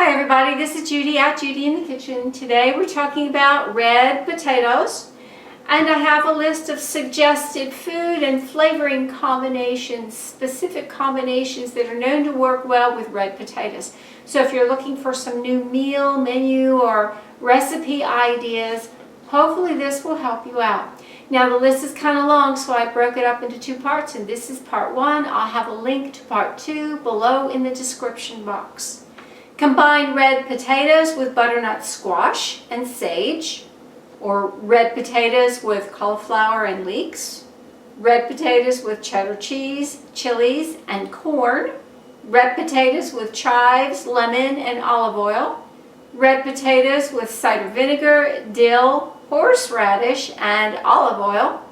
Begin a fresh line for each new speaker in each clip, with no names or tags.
Hi everybody, this is Judy at Judy in the Kitchen. Today we're talking about red potatoes, and I have a list of suggested food and flavoring combinations, specific combinations that are known to work well with red potatoes. So if you're looking for some new meal, menu, or recipe ideas, hopefully this will help you out. Now the list is kind of long, so I broke it up into two parts, and this is part one. I'll have a link to part two below in the description box. Combine red potatoes with butternut squash and sage, or red potatoes with cauliflower and leeks, red potatoes with cheddar cheese, chilies, and corn, red potatoes with chives, lemon, and olive oil, red potatoes with cider vinegar, dill, horseradish, and olive oil,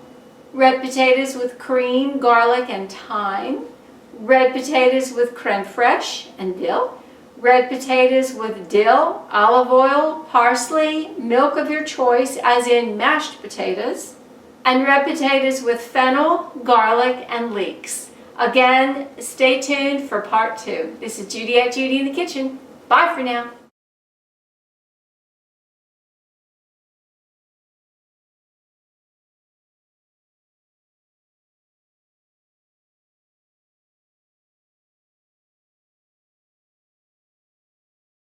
red potatoes with cream, garlic, and thyme, red potatoes with creme fraiche and dill, red potatoes with dill, olive oil, parsley, milk of your choice, as in mashed potatoes, and red potatoes with fennel, garlic, and leeks. Again, stay tuned for part two. This is Judy at Judy in the Kitchen. Bye for now.